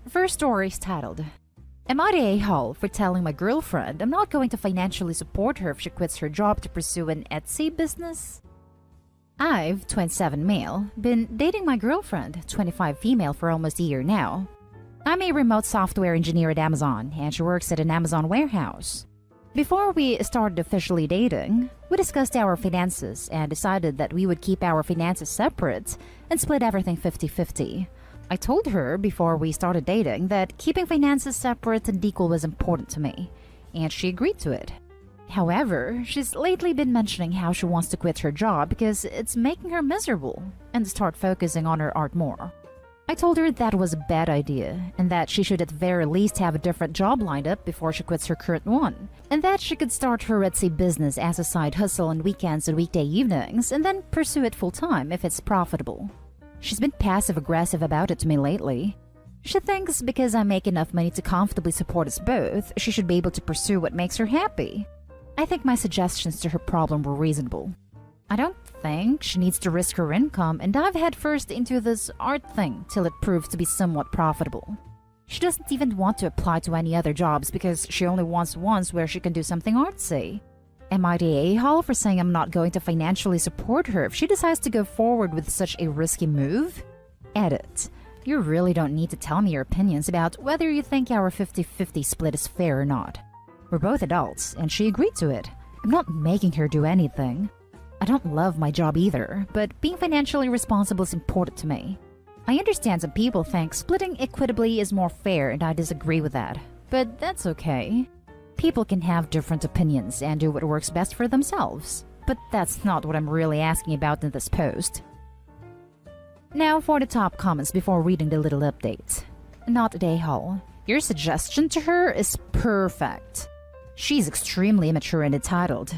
First story is titled, Am I the a-hole for telling my girlfriend I'm not going to financially support her if she quits her job to pursue an Etsy business? I've, 27 male, been dating my girlfriend, 25 female, for almost a year now. I'm a remote software engineer at Amazon, and she works at an Amazon warehouse. Before we started officially dating, we discussed our finances and decided that we would keep our finances separate and split everything 50-50. I told her before we started dating that keeping finances separate and equal was important to me, and she agreed to it. However, she's lately been mentioning how she wants to quit her job because it's making her miserable and start focusing on her art more. I told her that was a bad idea and that she should at the very least have a different job lined up before she quits her current one, and that she could start her Etsy business as a side hustle on weekends and weekday evenings and then pursue it full-time if it's profitable. She's been passive-aggressive about it to me lately. She thinks because I make enough money to comfortably support us both, she should be able to pursue what makes her happy. I think my suggestions to her problem were reasonable. I don't think she needs to risk her income and dive headfirst into this art thing till it proves to be somewhat profitable. She doesn't even want to apply to any other jobs because she only wants ones where she can do something artsy. Am I the a-hole for saying I'm not going to financially support her if she decides to go forward with such a risky move? Edit. You really don't need to tell me your opinions about whether you think our 50-50 split is fair or not. We're both adults, and she agreed to it. I'm not making her do anything. I don't love my job either, but being financially responsible is important to me. I understand some people think splitting equitably is more fair, and I disagree with that. But that's okay. People can have different opinions and do what works best for themselves. But that's not what I'm really asking about in this post. Now for the top comments before reading the little update. Not a a-hole. Your suggestion to her is perfect. She's extremely immature and entitled.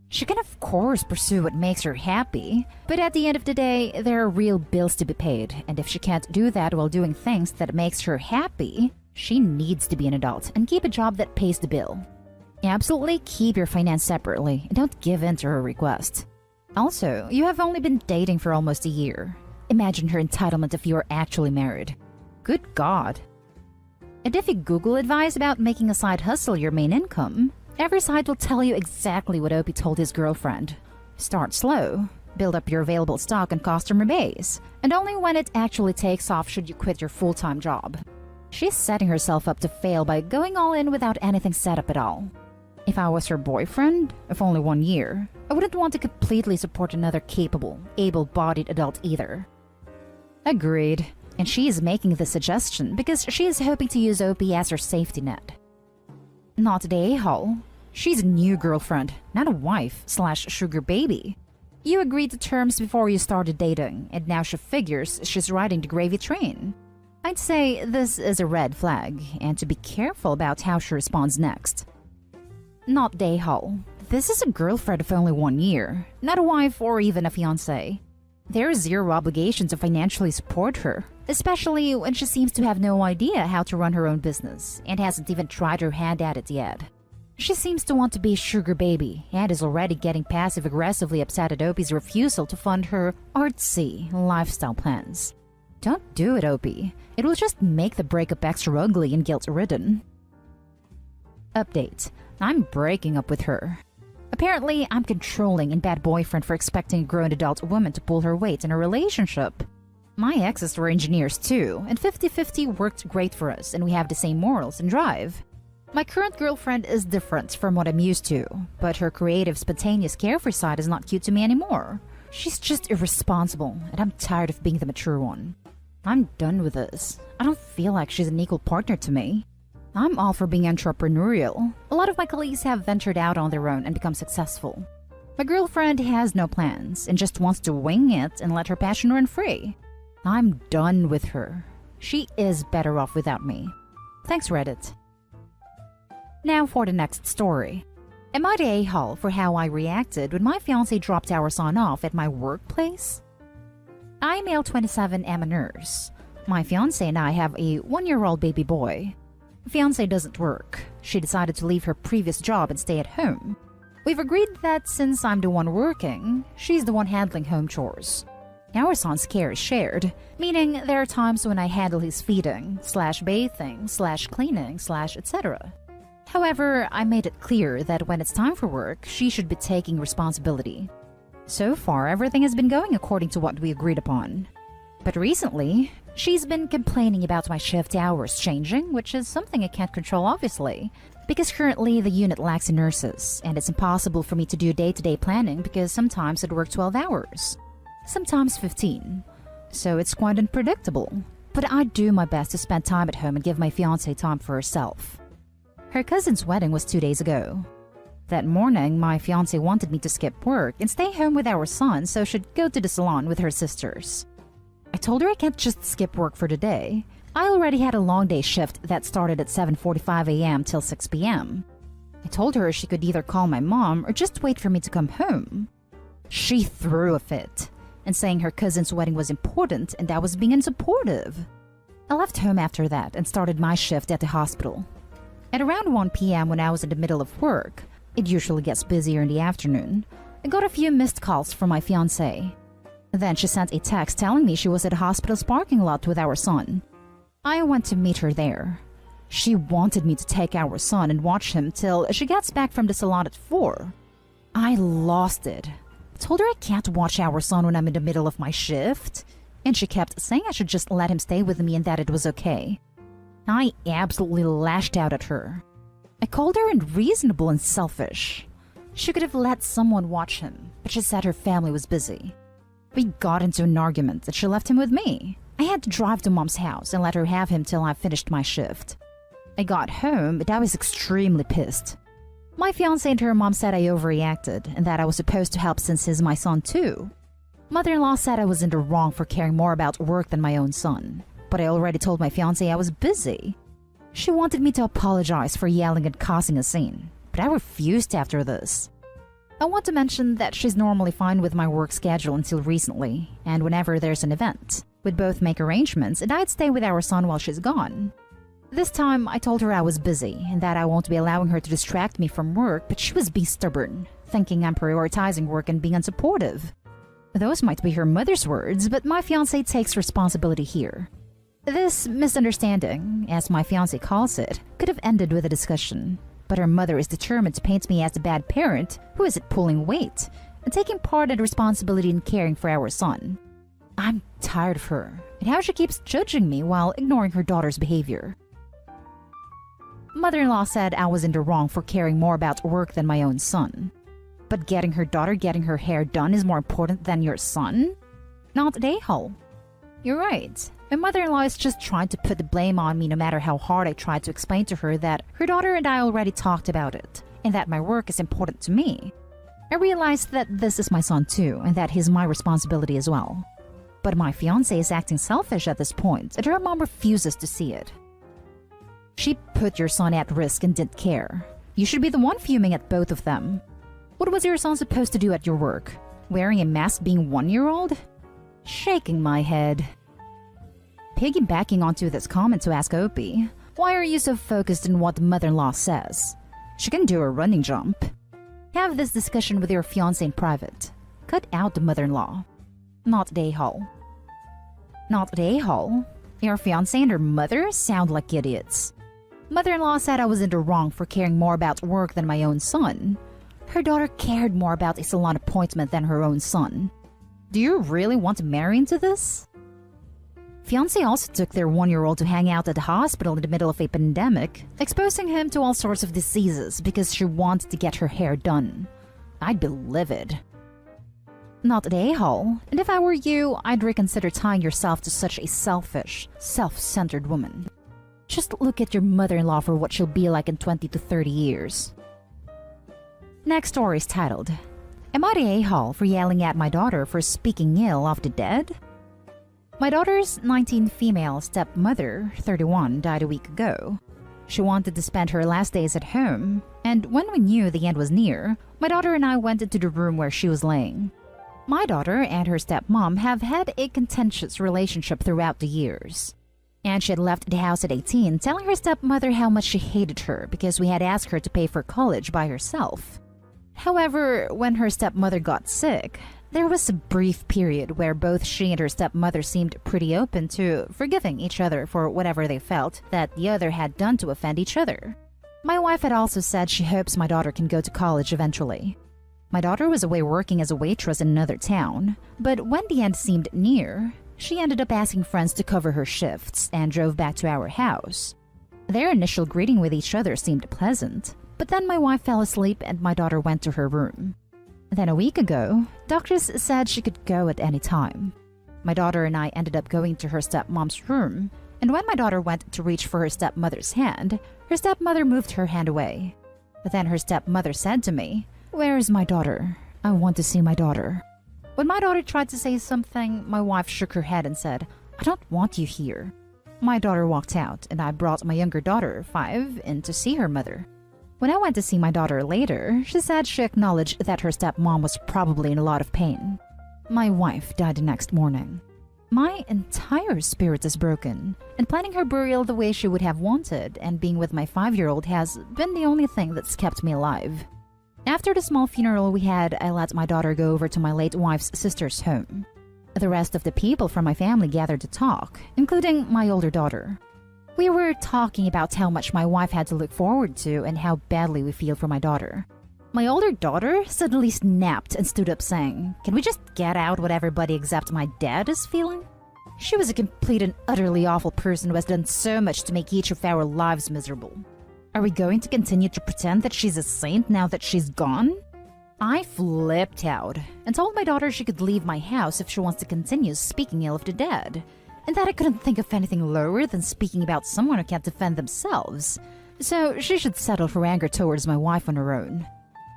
She can of course pursue what makes her happy, but at the end of the day, there are real bills to be paid, and if she can't do that while doing things that makes her happy, she needs to be an adult and keep a job that pays the bill. Absolutely keep your finance separately and don't give in to her request. Also, you have only been dating for almost a year. Imagine her entitlement if you are actually married. Good God. And if you Google advice about making a side hustle your main income, every site will tell you exactly what Opie told his girlfriend. Start slow, build up your available stock and customer base, and only when it actually takes off should you quit your full-time job. She's setting herself up to fail by going all in without anything set up at all. If I was her boyfriend, of only 1 year, I wouldn't want to completely support another capable, able-bodied adult either. Agreed. And she is making the suggestion because she is hoping to use Opie as her safety net. Not the a-hole. She's a new girlfriend, not a wife/sugar baby. You agreed to terms before you started dating, and now she figures she's riding the gravy train. I'd say this is a red flag, and to be careful about how she responds next. Not the a-hole. This is a girlfriend of only 1 year, not a wife or even a fiancé. There is zero obligation to financially support her, especially when she seems to have no idea how to run her own business and hasn't even tried her hand at it yet. She seems to want to be a sugar baby and is already getting passive-aggressively upset at Opie's refusal to fund her artsy lifestyle plans. Don't do it, Opie. It will just make the breakup extra ugly and guilt-ridden. Update. I'm breaking up with her. Apparently, I'm controlling and bad boyfriend for expecting a grown adult woman to pull her weight in a relationship. My exes were engineers too, and 50-50 worked great for us, and we have the same morals and drive. My current girlfriend is different from what I'm used to, but her creative, spontaneous, carefree side is not cute to me anymore. She's just irresponsible, and I'm tired of being the mature one. I'm done with this. I don't feel like she's an equal partner to me. I'm all for being entrepreneurial. A lot of my colleagues have ventured out on their own and become successful. My girlfriend has no plans and just wants to wing it and let her passion run free. I'm done with her. She is better off without me. Thanks, Reddit. Now for the next story. Am I the a-hole for how I reacted when my fiancé dropped our son off at my workplace? I'm male 27, am a nurse. My fiancé and I have a 1-year-old baby boy. Fiancé doesn't work. She decided to leave her previous job and stay at home. We've agreed that since I'm the one working, she's the one handling home chores. Our son's care is shared, meaning there are times when I handle his feeding, /bathing, /cleaning, etc. However, I made it clear that when it's time for work, she should be taking responsibility. So far, everything has been going according to what we agreed upon. But recently, she's been complaining about my shift hours changing, which is something I can't control obviously, because currently the unit lacks nurses, and it's impossible for me to do day-to-day planning because sometimes I'd work 12 hours, sometimes 15. So it's quite unpredictable. But I do my best to spend time at home and give my fiancée time for herself. Her cousin's wedding was 2 days ago. That morning, my fiancé wanted me to skip work and stay home with our son so she'd go to the salon with her sisters. I told her I can't just skip work for the day. I already had a long day shift that started at 7:45 a.m. till 6 p.m. I told her she could either call my mom or just wait for me to come home. She threw a fit and saying her cousin's wedding was important and I was being unsupportive. I left home after that and started my shift at the hospital. At around 1 p.m. when I was in the middle of work, it usually gets busier in the afternoon, I got a few missed calls from my fiancé. Then she sent a text telling me she was at the hospital's parking lot with our son. I went to meet her there. She wanted me to take our son and watch him till she gets back from the salon at 4. I lost it. I told her I can't watch our son when I'm in the middle of my shift, and she kept saying I should just let him stay with me and that it was okay. I absolutely lashed out at her. I called her unreasonable and selfish. She could have let someone watch him, but she said her family was busy. We got into an argument that she left him with me. I had to drive to Mom's house and let her have him till I finished my shift. I got home, but I was extremely pissed. My fiancé and her mom said I overreacted and that I was supposed to help since he's my son too. Mother-in-law said I was in the wrong for caring more about work than my own son, but I already told my fiancé I was busy. She wanted me to apologize for yelling and causing a scene, but I refused after this. I want to mention that she's normally fine with my work schedule until recently, and whenever there's an event, we'd both make arrangements and I'd stay with our son while she's gone. This time, I told her I was busy and that I won't be allowing her to distract me from work, but she was being stubborn, thinking I'm prioritizing work and being unsupportive. Those might be her mother's words, but my fiancé takes responsibility here. This misunderstanding, as my fiancé calls it, could have ended with a discussion. But her mother is determined to paint me as a bad parent who isn't pulling weight and taking part in responsibility in caring for our son. I'm tired of her and how she keeps judging me while ignoring her daughter's behavior. Mother-in-law said I was in the wrong for caring more about work than my own son. But getting her daughter getting her hair done is more important than your son? Not a-hole. You're right. My mother-in-law is just trying to put the blame on me no matter how hard I tried to explain to her that her daughter and I already talked about it, and that my work is important to me. I realized that this is my son too, and that he's my responsibility as well. But my fiancé is acting selfish at this point, and her mom refuses to see it. She put your son at risk and didn't care. You should be the one fuming at both of them. What was your son supposed to do at your work? Wearing a mask being 1-year-old? Shaking my head. Piggybacking onto this comment to ask Opie, why are you so focused on what the mother-in-law says? She can do a running jump. Have this discussion with your fiancé in private. Cut out the mother-in-law. Not the a-hole. Not the a-hole? Your fiancé and her mother sound like idiots. Mother-in-law said I was in the wrong for caring more about work than my own son. Her daughter cared more about a salon appointment than her own son. Do you really want to marry into this? Fiancé also took their 1-year-old to hang out at the hospital in the middle of a pandemic, exposing him to all sorts of diseases because she wanted to get her hair done. I'd be livid. Not the a-hole, and if I were you, I'd reconsider tying yourself to such a selfish, self-centered woman. Just look at your mother-in-law for what she'll be like in 20 to 30 years. Next story is titled, Am I the a-hole for yelling at my daughter for speaking ill of the dead? My daughter's 19 female stepmother, 31, died a week ago. She wanted to spend her last days at home, and when we knew the end was near, my daughter and I went into the room where she was laying. My daughter and her stepmom have had a contentious relationship throughout the years. And she had left the house at 18, telling her stepmother how much she hated her because we had asked her to pay for college by herself. However, when her stepmother got sick, There was a brief period where both she and her stepmother seemed pretty open to forgiving each other for whatever they felt that the other had done to offend each other. My wife had also said she hopes my daughter can go to college eventually. My daughter was away working as a waitress in another town, but when the end seemed near, she ended up asking friends to cover her shifts and drove back to our house. Their initial greeting with each other seemed pleasant, but then my wife fell asleep and my daughter went to her room. Then a week ago, doctors said she could go at any time. My daughter and I ended up going to her stepmom's room, and when my daughter went to reach for her stepmother's hand, her stepmother moved her hand away. But then her stepmother said to me, "Where is my daughter? I want to see my daughter." When my daughter tried to say something, my wife shook her head and said, "I don't want you here." My daughter walked out, and I brought my younger daughter, 5, in to see her mother. When I went to see my daughter later, she said she acknowledged that her stepmom was probably in a lot of pain. My wife died the next morning. My entire spirit is broken, and planning her burial the way she would have wanted and being with my 5-year-old has been the only thing that's kept me alive. After the small funeral we had, I let my daughter go over to my late wife's sister's home. The rest of the people from my family gathered to talk, including my older daughter. We were talking about how much my wife had to look forward to and how badly we feel for my daughter. My older daughter suddenly snapped and stood up saying, "Can we just get out what everybody except my dad is feeling?" She was a complete and utterly awful person who has done so much to make each of our lives miserable. Are we going to continue to pretend that she's a saint now that she's gone? I flipped out and told my daughter she could leave my house if she wants to continue speaking ill of the dead, and that I couldn't think of anything lower than speaking about someone who can't defend themselves, so she should settle her anger towards my wife on her own.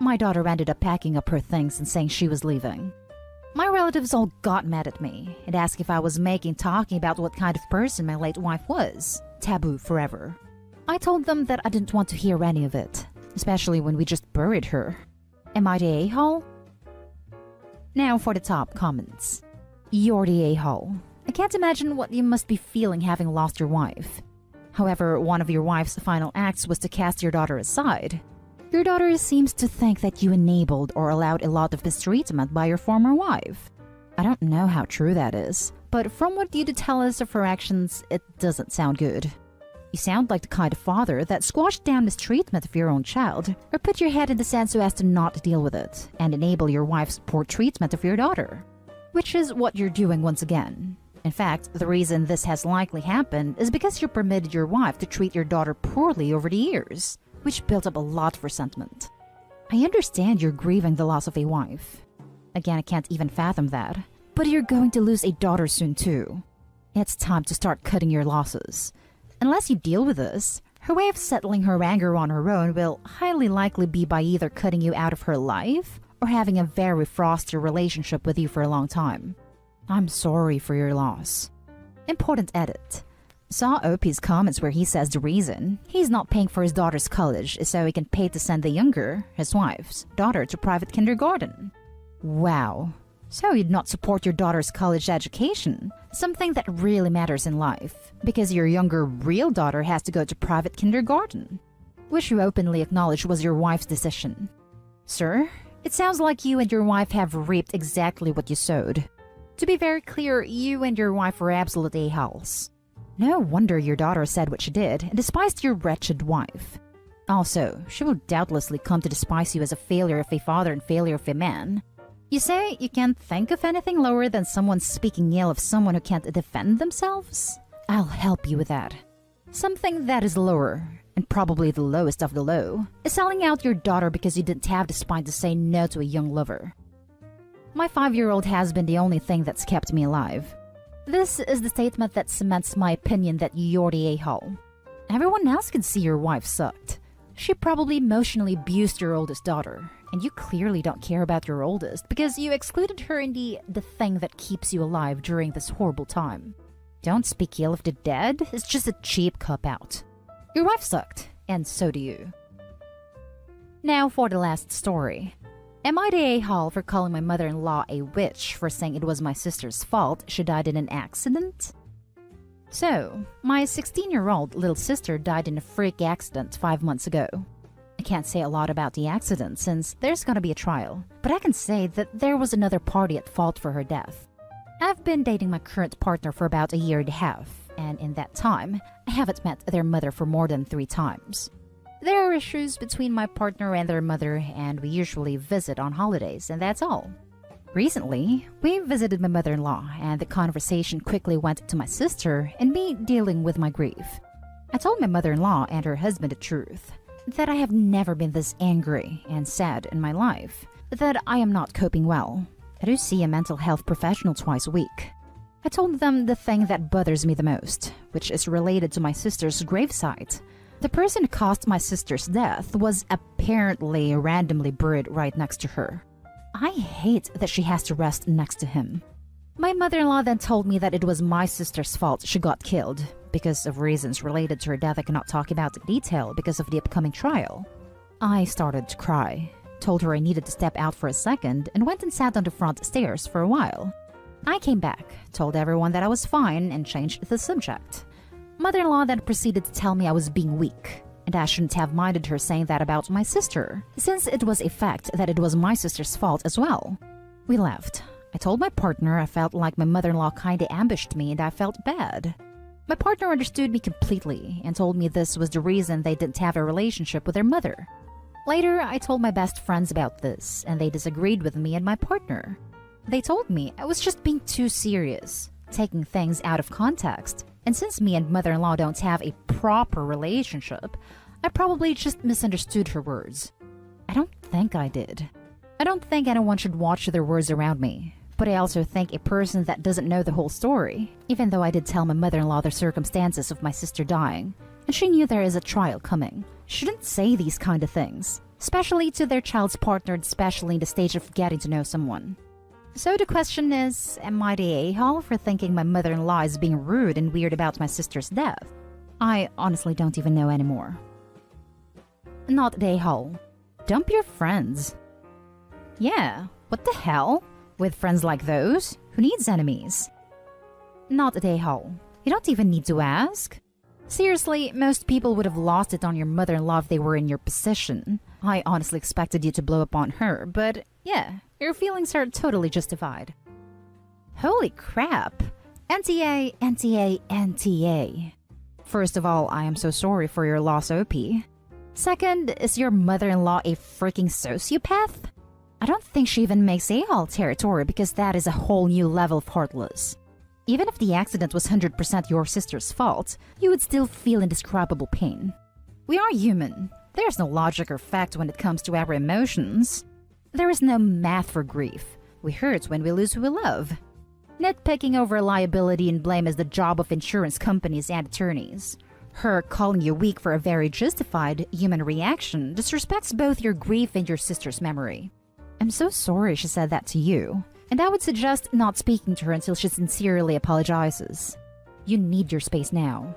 My daughter ended up packing up her things and saying she was leaving. My relatives all got mad at me and asked if I was making talking about what kind of person my late wife was taboo forever. I told them that I didn't want to hear any of it, especially when we just buried her. Am I the a-hole? Now for the top comments. You're the a-hole. I can't imagine what you must be feeling having lost your wife. However, one of your wife's final acts was to cast your daughter aside. Your daughter seems to think that you enabled or allowed a lot of mistreatment by your former wife. I don't know how true that is, but from what you did tell us of her actions, it doesn't sound good. You sound like the kind of father that squashed down mistreatment of your own child, or put your head in the sand so as to not deal with it, and enable your wife's poor treatment of your daughter. Which is what you're doing once again. In fact, the reason this has likely happened is because you permitted your wife to treat your daughter poorly over the years, which built up a lot of resentment. I understand you're grieving the loss of a wife. Again, I can't even fathom that. But you're going to lose a daughter soon too. It's time to start cutting your losses. Unless you deal with this, her way of settling her anger on her own will highly likely be by either cutting you out of her life or having a very frosty relationship with you for a long time. I'm sorry for your loss. Important edit. Saw OP's comments where he says the reason he's not paying for his daughter's college is so he can pay to send the younger, his wife's, daughter to private kindergarten. Wow. So you'd not support your daughter's college education, something that really matters in life, because your younger real daughter has to go to private kindergarten, which you openly acknowledge was your wife's decision. Sir, it sounds like you and your wife have reaped exactly what you sowed. To be very clear, you and your wife were absolute a-holes. No wonder your daughter said what she did and despised your wretched wife. Also, she will doubtlessly come to despise you as a failure of a father and failure of a man. You say you can't think of anything lower than someone speaking ill of someone who can't defend themselves? I'll help you with that. Something that is lower, and probably the lowest of the low, is selling out your daughter because you didn't have the spine to say no to a young lover. My 5-year-old has been the only thing that's kept me alive. This is the statement that cements my opinion that you're the a-hole. Everyone else can see your wife sucked. She probably emotionally abused your oldest daughter, and you clearly don't care about your oldest because you excluded her in the thing that keeps you alive during this horrible time. Don't speak ill of the dead, it's just a cheap cop-out. Your wife sucked, and so do you. Now for the last story. Am I the a-hole for calling my mother-in-law a witch for saying it was my sister's fault she died in an accident? So, my 16-year-old little sister died in a freak accident 5 months ago. I can't say a lot about the accident since there's gonna be a trial, but I can say that there was another party at fault for her death. I've been dating my current partner for about a year and a half, and in that time, I haven't met their mother for more than 3 times. There are issues between my partner and their mother, and we usually visit on holidays, and that's all. Recently, we visited my mother-in-law, and the conversation quickly went to my sister and me dealing with my grief. I told my mother-in-law and her husband the truth, that I have never been this angry and sad in my life, that I am not coping well. I do see a mental health professional twice a week. I told them the thing that bothers me the most, which is related to my sister's gravesite. The person who caused my sister's death was apparently randomly buried right next to her. I hate that she has to rest next to him. My mother-in-law then told me that it was my sister's fault she got killed, because of reasons related to her death I cannot talk about in detail because of the upcoming trial. I started to cry, told her I needed to step out for a second, and went and sat on the front stairs for a while. I came back, told everyone that I was fine, and changed the subject. Mother-in-law then proceeded to tell me I was being weak, and I shouldn't have minded her saying that about my sister, since it was a fact that it was my sister's fault as well. We left. I told my partner I felt like my mother-in-law kinda ambushed me and I felt bad. My partner understood me completely and told me this was the reason they didn't have a relationship with their mother. Later, I told my best friends about this, and they disagreed with me and my partner. They told me I was just being too serious, taking things out of context, and since me and mother-in-law don't have a proper relationship, I probably just misunderstood her words. I don't think I did. I don't think anyone should watch their words around me, but I also think a person that doesn't know the whole story, even though I did tell my mother-in-law the circumstances of my sister dying, and she knew there is a trial coming, shouldn't say these kind of things, especially to their child's partner, especially in the stage of getting to know someone. So the question is, am I the a-hole for thinking my mother-in-law is being rude and weird about my sister's death? I honestly don't even know anymore. Not the a-hole. Dump your friends. Yeah, what the hell? With friends like those, who needs enemies? Not the a-hole. You don't even need to ask. Seriously, most people would have lost it on your mother-in-law if they were in your position. I honestly expected you to blow up on her, but yeah, your feelings are totally justified. Holy crap! NTA, NTA, NTA. First of all, I am so sorry for your loss, OP. Second, is your mother-in-law a freaking sociopath? I don't think she even makes a-hole territory because that is a whole new level of heartless. Even if the accident was 100% your sister's fault, you would still feel indescribable pain. We are human. There's no logic or fact when it comes to our emotions. There is no math for grief. We hurt when we lose who we love. Nitpicking over liability and blame is the job of insurance companies and attorneys. Her calling you weak for a very justified human reaction disrespects both your grief and your sister's memory. I'm so sorry she said that to you, and I would suggest not speaking to her until she sincerely apologizes. You need your space now.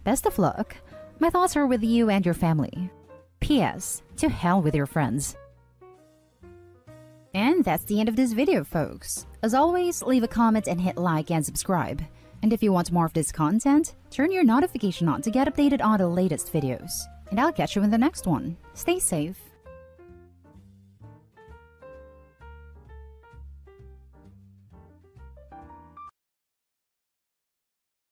Best of luck. My thoughts are with you and your family. P.S. To hell with your friends. And that's the end of this video, folks. As always, leave a comment and hit like and subscribe. And if you want more of this content, turn your notification on to get updated on the latest videos. And I'll catch you in the next one. Stay safe.